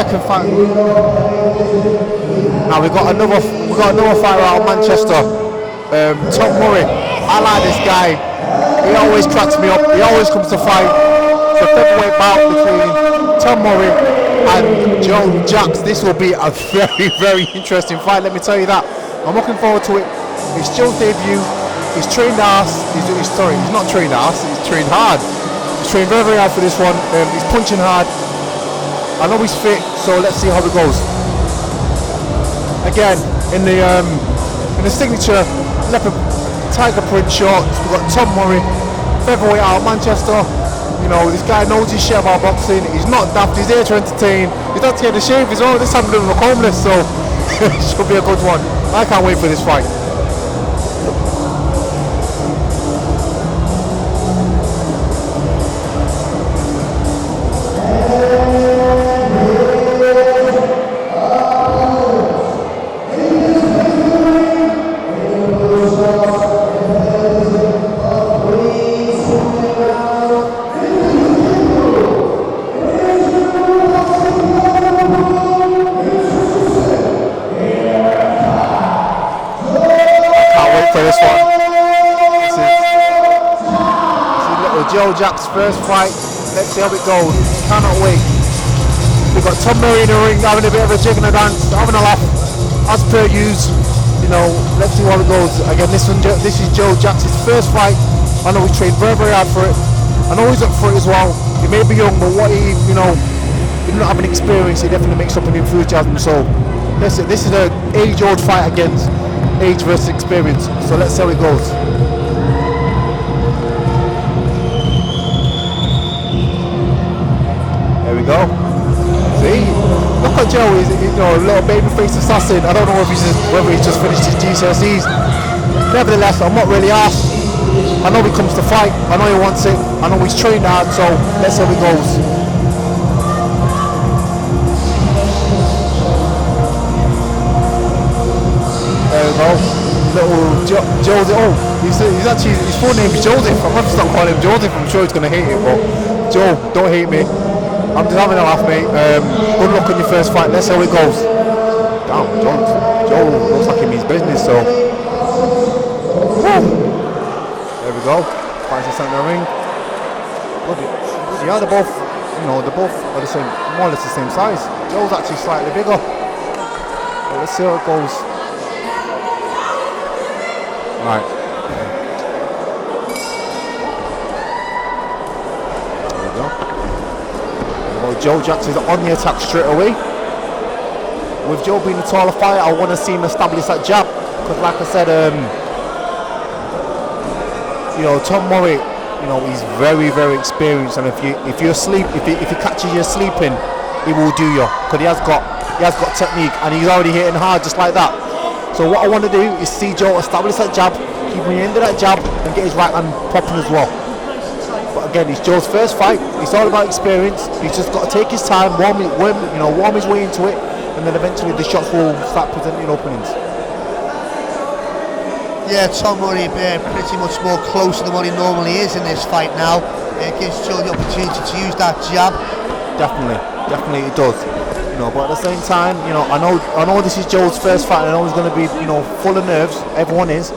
second fight. Now we got another fighter out of Manchester. Tom Murray. I like this guy. He always cracks me up. He always comes to fight. The featherweight bout between Tom Murray and Jacques. This will be a very, very interesting fight. Let me tell you that. I'm looking forward to it. It's Joe's debut. He's trained ass. He's not trained ass. He's trained hard. He's trained very, very hard for this one. He's punching hard. I know he's fit, so let's see how it goes. Again, in the signature leopard tiger print shorts, we've got Tom Murray, featherweight out of Manchester. You know, this guy knows his shit about boxing. He's not daft. He's there to entertain. He's not scared to shave his own. This time we're doing a homeless, so it should be a good one. I can't wait for this fight. Jacques' first fight. Let's see how it goes. Cannot wait. We've got Tom Murray in the ring having a bit of a jig and a dance, having a laugh as per use. You know, let's see how it goes. Again, this is Jacques' first fight. I know he trained very, very hard for it. I know he's up for it as well. He may be young, but what he not having experience, he definitely makes up an enthusiasm. So this is an age-old fight against age versus experience. So let's see how it goes. Go. See, look at Joe. He's a little baby-faced assassin. I don't know whether he's just finished his GCSEs. Nevertheless, I'm not really asked. I know he comes to fight. I know he wants it. I know he's trained hard. So let's see how it goes. There we go. Little Joseph. Oh, he's actually his full name is Joseph. I'm going to stop calling him Joseph. I'm sure he's going to hate it, but Joe, don't hate me. I'm just having a laugh, mate. Good luck on your first fight. Let's see how it goes. Damn, Joe looks like he means business, so. Woo. There we go. Fights in the centre of the ring. Yeah, they're both are the same, more or less the same size. Joe's actually slightly bigger. But let's see how it goes. Right. There we go. Joe Jacques is on the attack straight away. With Joe being a taller fighter, I want to see him establish that jab, because like I said, Tom Murray, he's very, very experienced, and if you catches you sleeping, he will do you, because he has got technique, and he's already hitting hard just like that. So what I want to do is see Joe establish that jab, keep me into that jab, and get his right hand popping as well. But again, it's Joe's first fight. It's all about experience. He's just got to take his time, warm his way into it, and then eventually the shots will start presenting openings. Yeah, Tom Murray pretty much more closer than what he normally is in this fight now. It gives Joe the opportunity to use that jab. Definitely it does. But at the same time, I know this is Joe's first fight. I know he's going to be, full of nerves. Everyone is.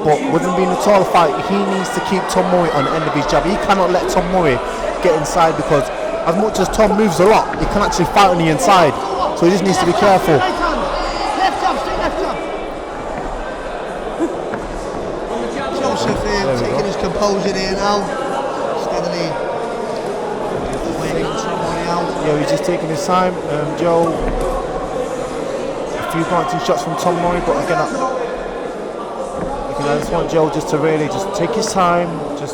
But with him being a taller fight, he needs to keep Tom Murray on the end of his jab. He cannot let Tom Murray get inside, because as much as Tom moves a lot, he can actually fight on the inside. So he just needs to be careful. Joseph taking his composure here now. Steadily waiting Tom Murray out. Yeah, he's just taking his time. Joe, a few glancing shots from Tom Murray, but again, I just want Joe just to really just take his time, just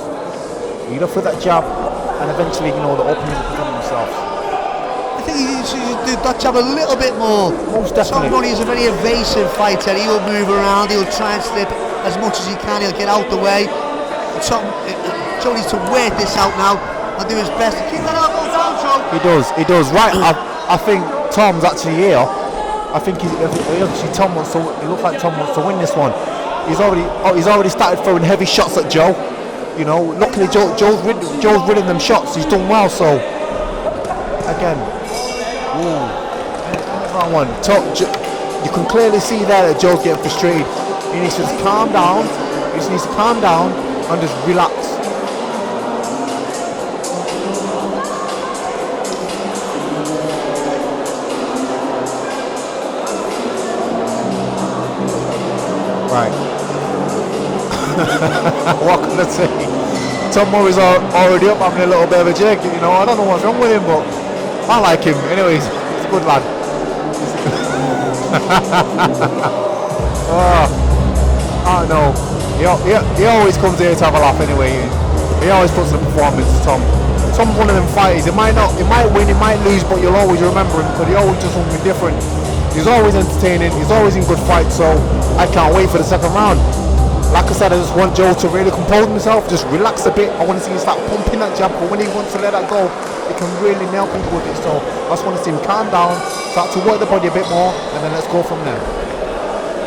lead off with that jab, and eventually, the opening will present themselves. I think he needs to do that jab a little bit more. Most definitely. Tom Murray is a very evasive fighter. He will move around, he'll try and slip as much as he can, he'll get out the way. Joe needs to wait this out now and do his best to keep that elbow down, Joe. He does. Right, I think Tom's actually here. I think he looks like Tom wants to win this one. He's already started throwing heavy shots at Joe. Luckily Joe's ridden them shots. He's done well. So again, round one. You can clearly see there that Joe's getting frustrated. He needs to just calm down. He just needs to calm down and just relax. Right. What can I say? Tom Murray's already up having a little bit of a jig. You know, I don't know what's wrong with him, but I like him. Anyways, he's a good lad. Oh, I don't know. He always comes here to have a laugh anyway. He always puts the performance, Tom. Tom's one of them fighters. He might win, he might lose, but you'll always remember him because he always does something different. He's always entertaining, he's always in good fights, so I can't wait for the second round. Like I said, I just want Joe to really compose himself, just relax a bit. I want to see him start pumping that jab, but when he wants to let that go, he can really nail people with it. So I just want to see him calm down, start to work the body a bit more, and then let's go from there.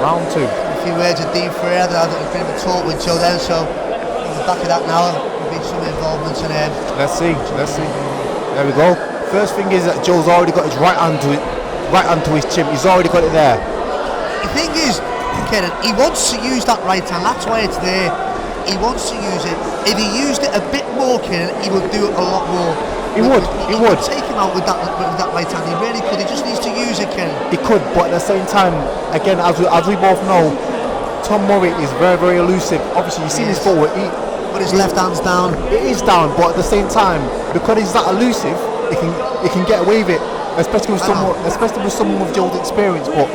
Round two. A few words of Dean Ferreira. I had a bit of a talk with Joe then, so on the back of that now, there'll be some involvement in him. Let's see. There we go. First thing is that Joe's already got his right hand to his chin. He's already got it there. The thing is, Kenan, he wants to use that right hand. That's why it's there. He wants to use it. If he used it a bit more, Kenan, he would do it a lot more. He would. Take him out with that right hand. He really could. He just needs to use it, Kenan. He could, but at the same time, again, as we both know, Tom Murray is very, very elusive. Obviously, you see his forward. But his left hand's down. It is down, but at the same time, because he's that elusive, he can get away with it, especially with someone with Joe's experience. But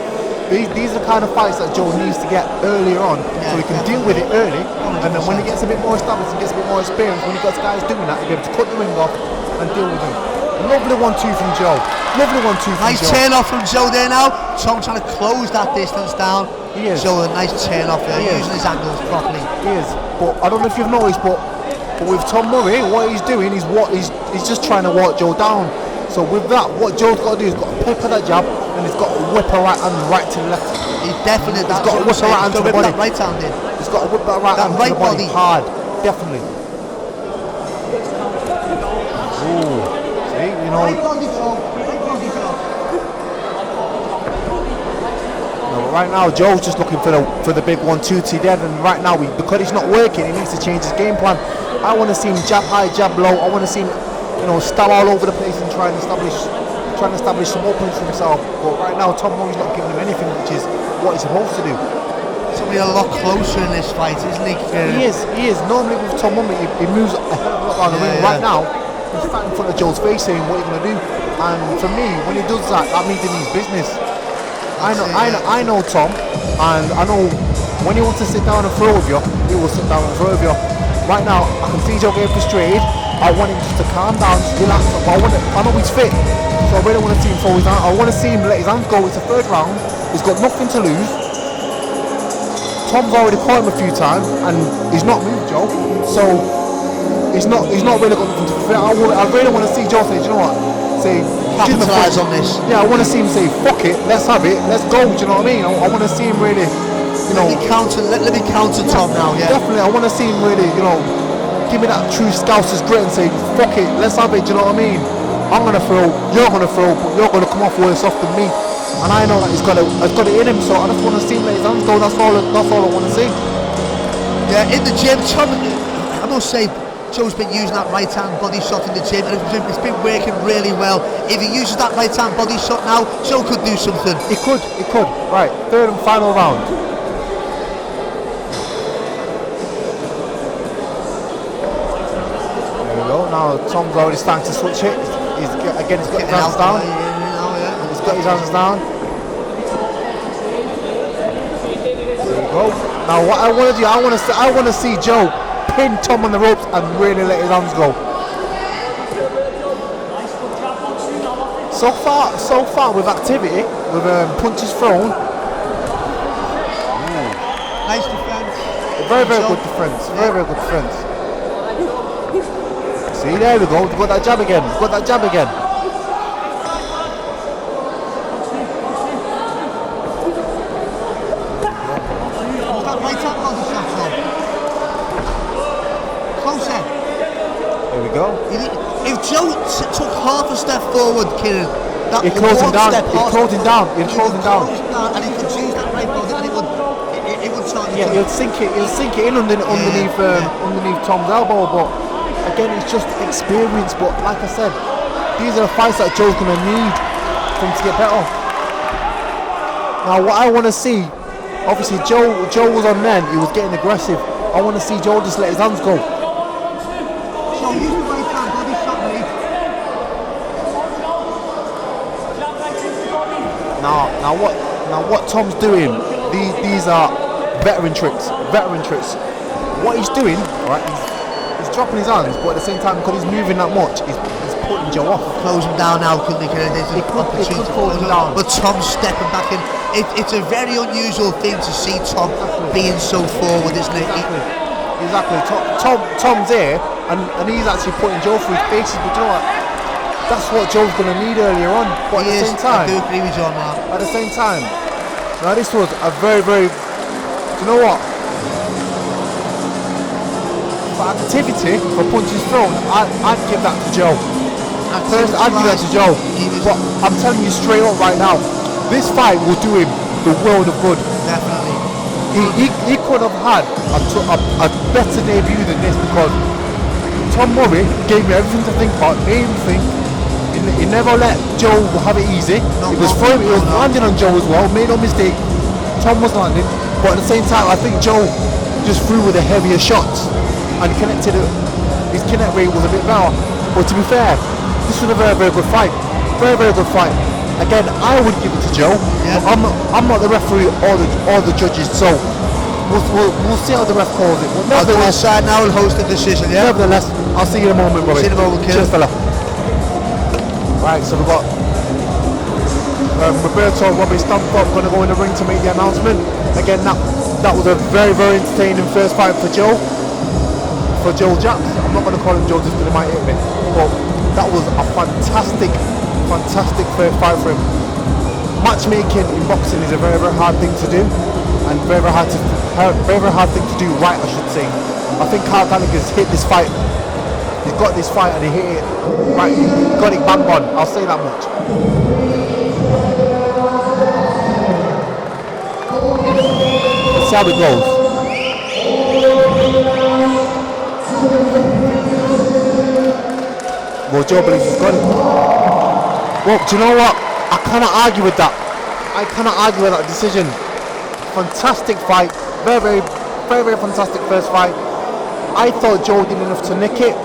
these are the kind of fights that Joe needs to get earlier on, so he can deal with it early, and then when he gets a bit more established and gets a bit more experience, when he got guys doing that, he'll be able to cut the ring off and deal with them. Lovely 1-2 from Joe. Lovely 1-2 from nice Joe. turn off from Joe there now. Tom trying to close that distance down. He is. Joe, a nice turn off there, using his angles properly. He is. But I don't know if you've noticed, but with Tom Murray, what he's doing is he's just trying to walk Joe down. So with that, what Joe's got to do is got to pepper that jab, and he's got to whip a right hand right to the left. He definitely. He's got to whip a right hand to the body. That right hand in. He's got to whip that right hand to the body hard, definitely. Ooh, see, you know. Right now, Joe's just looking for the big 1-2 to dead, and right now, because he's not working, he needs to change his game plan. I want to see him jab high, jab low. I want to see him, stab all over the place and try and establish some openings for himself. But right now, Tom Murray's not giving him anything, which is what he's supposed to do. Somebody a lot closer in this fight, isn't he? He is. Normally with Tom Murray, he moves a hell of a lot around the ring. Right now, he's standing in front of Joe's face saying, what are you going to do? And for me, when he does that, that means he means business. I know Tom, and I know when he wants to sit down and throw with you, he will sit down and throw with you. Right now, I can see Joe getting frustrated. I want him just to calm down, just relax. But I know he's fit, so I really want to see him throw his hand. I want to see him let his hands go. It's the third round. He's got nothing to lose. Tom's already caught him a few times, and he's not moved Joe. So he's not really got nothing to fit. I really want to see Joe say, do you know what? Say, capitalise on this. Yeah, I want to see him say, fuck it, let's have it, let's go. Do you know what I mean? I want to see him really, Let me counter Tom now. Yeah, definitely. I want to see him really, give me that true Scouser's grit and say, fuck it, let's have it. Do you know what I mean? I'm gonna throw, you're gonna throw, but you're gonna come off worse off than me. And I know that he's got it in him. So I just want to see him let his hands go. That's all I want to see. Yeah, in the gym, Tom, I must say, Joe's been using that right hand body shot in the gym, and it's been working really well. If he uses that right hand body shot now, Joe could do something. He could. Right, third and final round. There we go. Now Tom's already starting to switch it. He's got his hands down. He's got his hands down. There we go. Now what I want to do, I want to see Joe pin Tom on the ropes and really let his hands go. So far with activity, with punches thrown. Nice defense. Very good defense. Very good defense. See, there we go. We've got that jab again. There we go. If Joe took half a step forward, Kieran, He closed him down. He closed him down. He closed him down. And he could use that right ball, and it would turn. Yeah, he'll sink it in underneath Tom's elbow. But again, it's just experience. But like I said, these are the fights that Joe's gonna need for him to get better. Now, what I want to see, obviously, Joe was on men. He was getting aggressive. I want to see Joe just let his hands go. So use the right hand, body shot, mate. Now what Tom's doing? These are veteran tricks. What he's doing, right? He's dropping his hands, but at the same time, because he's moving that much, he's putting Joe off. Close him down now, couldn't he? He could close him down. But Tom's stepping back in. It's a very unusual thing to see Tom being so forward, isn't it? Exactly. Tom's here, and he's actually putting Joe through his paces. But you know what? That's what Joe's going to need earlier on. But at the same time, I do agree with John now. At the same time, now this was a very, very. Do you know what? For activity, for punches thrown, I'd give that to Joe. First, I'd give that to Joe. But I'm telling you straight up right now, this fight will do him the world of good. Definitely. He could have had a better debut than this, because Tom Murray gave me everything to think about, made him think. He never let Joe have it easy. He was landing on Joe as well, made no mistake. Tom was landing, but at the same time, I think Joe just threw with the heavier shots and his connect rate was a bit better. But to be fair, this was a very, very good fight. Very, very good fight. Again, I would give it to Joe. Yeah. I'm not the referee or the judges, so we'll see how the ref calls it. But the west side now will host the decision, yeah? Nevertheless, I'll see you in a moment, Robbie. See you in a moment, kid. Cheers, fella. Right, so we've got Roberto and Robbie Stamford going to go in the ring to make the announcement. Again, that was a very, very entertaining first fight for Joe. For Joe Jacques. I'm not going to call him Joe just because he might hit me. But that was a fantastic first fight for him. Matchmaking in boxing is a very, very hard thing to do, and very, very hard thing to do right, I should say. I think Carl Gallagher's hit this fight. He's got this fight and he hit it right. He got it bang on. I'll say that much. Let's see how it goes. Well, Joe believes he's got it. Well, do you know what? I cannot argue with that. I cannot argue with that decision. Fantastic fight. Very, very, very, very fantastic first fight. I thought Joe did enough to nick it.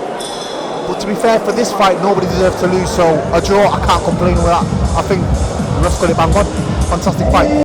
But to be fair, for this fight, nobody deserves to lose. So a draw, I can't complain with that. I think the ref's got it bang on. Fantastic fight.